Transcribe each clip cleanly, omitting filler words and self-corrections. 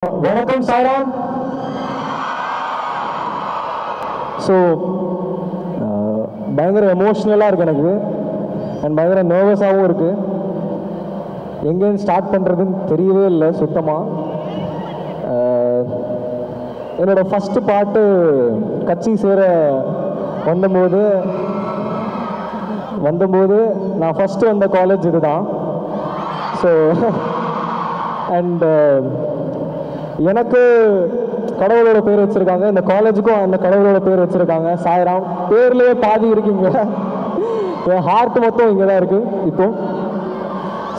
வணக்கம் சாய்ராம். ஸோ பயங்கர எமோஷ்னலாக இருக்குது எனக்கு அண்ட் பயங்கர நர்வஸாகவும் இருக்குது. எங்கேருந்து ஸ்டார்ட் பண்ணுறதுன்னு தெரியவே இல்லை சுத்தமாக. என்னோடய ஃபஸ்ட்டு பாட்டு கட்சி சேர வந்தபோது நான் ஃபஸ்ட்டு வந்த காலேஜ் இதுதான். ஸோ அண்ட் எனக்கு கடவுளோட பேர் வச்சுருக்காங்க, இந்த காலேஜுக்கும் அந்த கடவுளோட பேர் வச்சுருக்காங்க சாய்ராம். பேர்லேயே பாதி இருக்கீங்க, என் ஹார்ட் மொத்தம் இங்கே தான் இருக்குது இப்போ.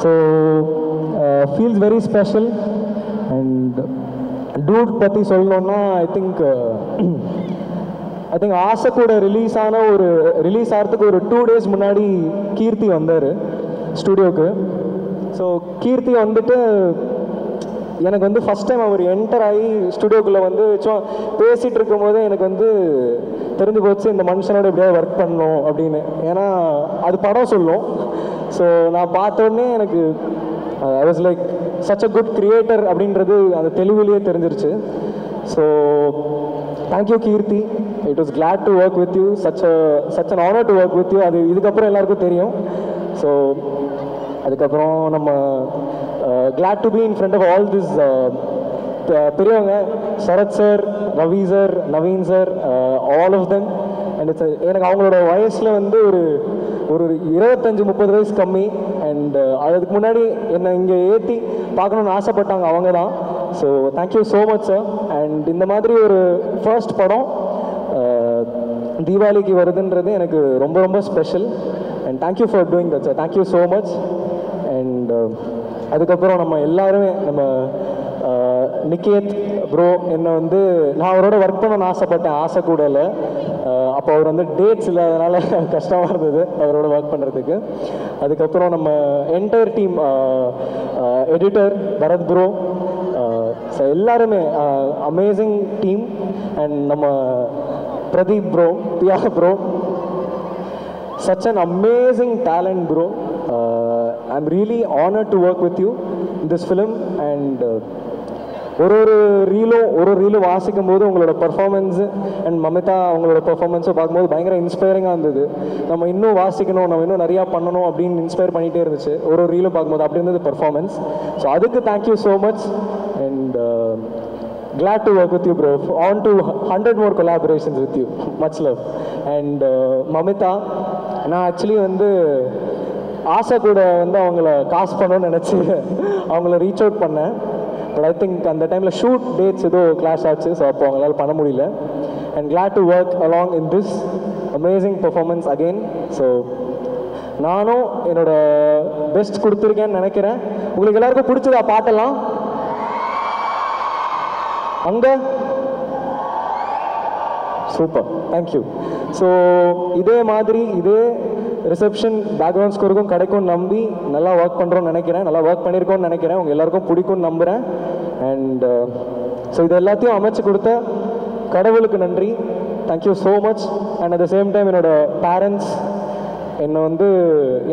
So feels very special. And dude பற்றி சொல்லணுன்னா ஐ திங்க் ஆசை கூட ரிலீஸ் ஆகிறதுக்கு ஒரு 2 days முன்னாடி கீர்த்தி வந்தார் ஸ்டுடியோவுக்கு. ஸோ கீர்த்தி வந்துட்டு எனக்கு வந்து ஃபஸ்ட் டைம் அவர் என்டர் ஆகி ஸ்டுடியோக்குள்ளே வந்து பேசிகிட்டு இருக்கும்போது எனக்கு வந்து தெரிஞ்சு போச்சு இந்த மனுஷனோட எப்படியாவது ஒர்க் பண்ணணும் அப்படின்னு. ஏன்னா அது படம் சொல்லும். ஸோ நான் பார்த்தோடனே எனக்கு I was like such a good creator அப்படின்றது அந்த தெளிவுலேயே தெரிஞ்சிருச்சு. So thank you Keerthi, it was glad to work with you, such an honour to work with you. அது இதுக்கப்புறம் எல்லாருக்கும் தெரியும். ஸோ அதுக்கப்புறம் நம்ம glad to be in front of all this பெரியவங்க, Sarath sir, Ravi sir, Naveen sir, all of them. And எனக்கு அவங்களோட வயசில் வந்து ஒரு 25-30 வயசு கம்மி. அண்ட் அதுக்கு முன்னாடி என்னை இங்கே ஏற்றி பார்க்கணுன்னு ஆசைப்பட்டாங்க அவங்க தான். So thank you so much sir. And இந்த மாதிரி ஒரு ஃபர்ஸ்ட் படம் தீபாவளிக்கு வருதுன்றது எனக்கு ரொம்ப ரொம்ப special. And thank you for doing that sir, thank you so much. And அதுக்கப்புறம் நம்ம எல்லாருமே நம்ம நிக்கேத் ப்ரோ என்னை வந்து நான் அவரோட ஒர்க் பண்ணணும்னு ஆசைப்பட்டேன், ஆசை கூட இல்லை. அப்போ அவர் வந்து டேட்ஸ் இல்லாதனால கஷ்டமாக இருந்தது அவரோட ஒர்க் பண்ணுறதுக்கு. அதுக்கப்புறம் நம்ம entire team, editor Bharath bro, so எல்லாருமே அமேசிங் டீம். அண்ட் நம்ம Pradeep bro, Piya bro, such an amazing talent bro. I'm really honored to work with you in this film. And ஒரு ரீலும் வாசிக்கும் போது உங்களோட பர்ஃபார்மன்ஸு அண்ட் மமிதா அவங்களோட பர்ஃபார்மன்ஸை பார்க்கும்போது பயங்கர இன்ஸ்பைரிங்காக இருந்தது. நம்ம இன்னும் வாசிக்கணும், நம்ம இன்னும் நிறையா பண்ணணும் அப்படின்னு இன்ஸ்பயர் பண்ணிகிட்டே இருந்துச்சு ஒரு ரீலும் பார்க்கும்போது. அப்படி இருந்தது பர்ஃபார்மன்ஸ். ஸோ அதுக்கு thank you so much. And glad to work with you bro, on to 100 more collaborations with you, much love. And Mamitha, நான் ஆக்சுவலி வந்து ஆசை கூட வந்து அவங்கள காசு பண்ணணும்னு நினச்சி அவங்கள ரீச் அவுட் பண்ணேன். பட் ஐ திங்க் அந்த டைமில் ஷூட் டேட்ஸ் ஏதோ கிளாஷ் ஆச்சு. ஸோ அப்போ அவங்களால பண்ண முடியல. And glad to work along in this amazing performance again. So நானும் என்னோட பெஸ்ட் கொடுத்துருக்கேன்னு நினைக்கிறேன். உங்களுக்கு எல்லாருக்கும் பிடிச்சதா பாட்டெல்லாம் அங்கே? Super, thank you. ஸோ இதே மாதிரி இதே ரிசப்ஷன் பேக்ரவுண்ட் ஸ்கோருக்கும் கிடைக்கும்னு நம்பி நல்லா ஒர்க் பண்ணுறோன்னு நினைக்கிறேன், நல்லா ஒர்க் பண்ணியிருக்கோன்னு நினைக்கிறேன். உங்கள் எல்லாருக்கும் பிடிக்கும்னு நம்புகிறேன். அண்ட் ஸோ இது எல்லாத்தையும் அமைச்சு கொடுத்த கடவுளுக்கு நன்றி, thank you so much. And at the same time என்னோடய பேரண்ட்ஸ்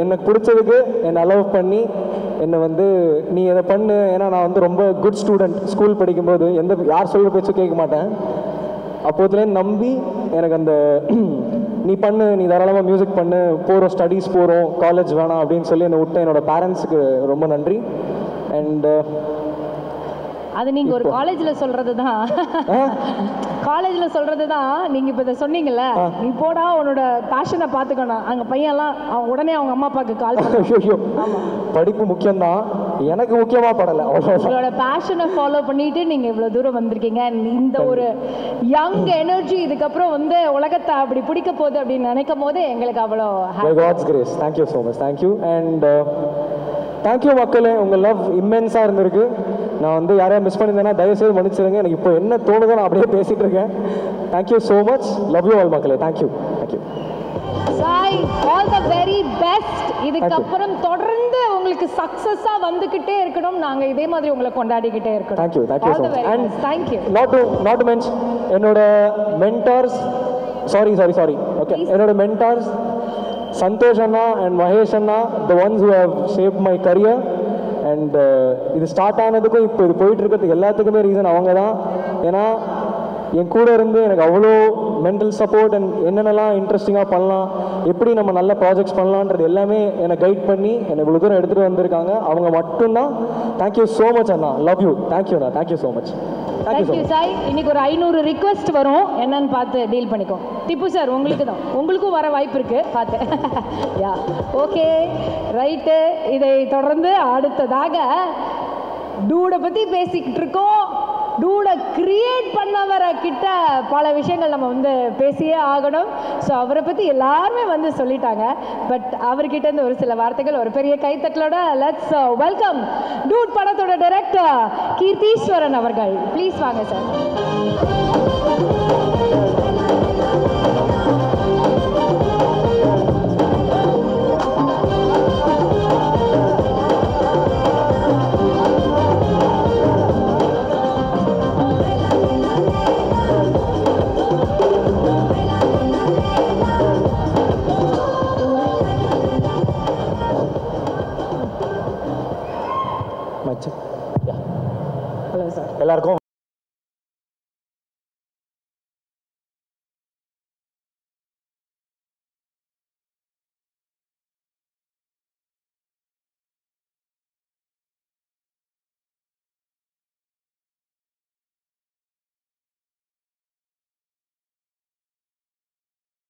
எனக்கு பிடிச்சதுக்கு என்னை அலோவ் பண்ணி என்னை வந்து நீ இதை பண்ணு. ஏன்னா நான் வந்து ரொம்ப குட் ஸ்டூடெண்ட். ஸ்கூல் படிக்கும்போது யார் சொல்கிற பேச்சும் கேட்க மாட்டேன். அப்போதுலேருந்து நம்பி எனக்கு அந்த நீ பண்ணு, நீ தாராளமாக மியூசிக் பண்ணு, போகிறோம் ஸ்டடீஸ் போகிறோம், காலேஜ் வேணாம் அப்படின்னு சொல்லி என்னை விட்ட என்னோடய பேரண்ட்ஸுக்கு ரொம்ப நன்றி. அண்ட் அது நீங்கள் ஒரு காலேஜில் சொல்கிறது தான், காலேஜில் சொல்கிறது தான். நீங்கள் இப்போ இதை சொன்னீங்கல்ல, நீ போடா உன்னோட பேஷனை பார்த்துக்கணும். அங்கே பையன்லாம் உடனே அவங்க அம்மா அப்பாவுக்கு கால் பண்ணி படிப்பு முக்கியம்தான், எனக்கு முக்கியமாக படலை. உங்களோட பேஷனை ஃபாலோ பண்ணிட்டு நீங்கள் இவ்வளோ தூரம் வந்திருக்கீங்க. இந்த ஒரு யங் எனர்ஜி இதுக்கப்புறம் வந்து உலகத்தை அப்படி பிடிக்க போகுது அப்படின்னு நினைக்கும் போது எங்களுக்கு அவ்வளோ God's grace. Thank you so much, thank you. And thank you மக்களே, உங்கள் லவ் இம்மென்ஸாக இருந்திருக்கு. நான் வந்து யாரையா மிஸ் பண்ணியிருந்தேன்னா தயவுசெய்து மன்னிச்சிருங்க. எனக்கு இப்போ என்ன தோணுதோ நான் அப்படியே பேசிகிட்டு இருக்கேன். Thank you so much, love you all மக்களே. Thank you, thank you. Sai, all the very best. இதுக்கப்புறம் தொடர்ந்து உங்களுக்கு சக்ஸஸாக வந்துக்கிட்டே இருக்கணும். நாங்கள் இதே மாதிரி உங்களை கொண்டாடிக்கிட்டே இருக்கணும். Thank you, thank you so much. And thank you. Not to mention என்னோட மென்டார்ஸ், சாரி ஓகே, என்னோட மென்டார்ஸ் சந்தோஷ் அண்ணா அண்ட் மகேஷ் அண்ணா, the ones who have shaped my career. And இது ஸ்டார்ட் ஆனதுக்கும் இப்போ இது போயிட்டு இருக்கிறதுக்கு எல்லாத்துக்குமே ரீசன் அவங்க தான். ஏன்னா என் கூட இருந்து எனக்கு அவ்வளோ மென்டல் சப்போர்ட் அண்ட் என்னென்னலாம் இன்ட்ரெஸ்டிங்காக பண்ணலாம், எப்படி நம்ம நல்ல ப்ராஜெக்ட்ஸ் பண்ணலான்றது எல்லாமே என்னை கைட் பண்ணி என்னை இவ்வளோ தூரம் எடுத்துகிட்டு வந்திருக்காங்க. அவங்க மட்டும்தான். தேங்க்யூ ஸோ மச் அண்ணா, லவ் யூ. தேங்க்யூண்ணா, thank you so much. Thank you Sai. இன்னைக்கு ஒரு 500 ரிக்வெஸ்ட் வரும், என்னன்னு பார்த்து டீல் பண்ணிக்கோ. திப்பு சார் உங்களுக்கு தான், உங்களுக்கும் வர வாய்ப்பு இருக்கு பார்த்து. Yeah okay right. இதை தொடர்ந்து அடுத்ததாக டூடை பற்றி பேசிக்கிட்டு இருக்கோம். டூடை கிரியேட் பண்ணவர கிட்ட பல விஷயங்கள் நம்ம வந்து பேசியே ஆகணும். ஸோ அவரை பற்றி எல்லாருமே வந்து சொல்லிட்டாங்க. பட் அவர்கிட்ட இருந்து ஒரு சில வார்த்தைகள் ஒரு பெரிய கைத்தட்டலோட லெட்ஸ் வெல்கம் டூட் படத்தோட டைரக்டர் கீர்த்தீஸ்வரன் அவர்கள். ப்ளீஸ் வாங்க சார். எல்லாருக்கும்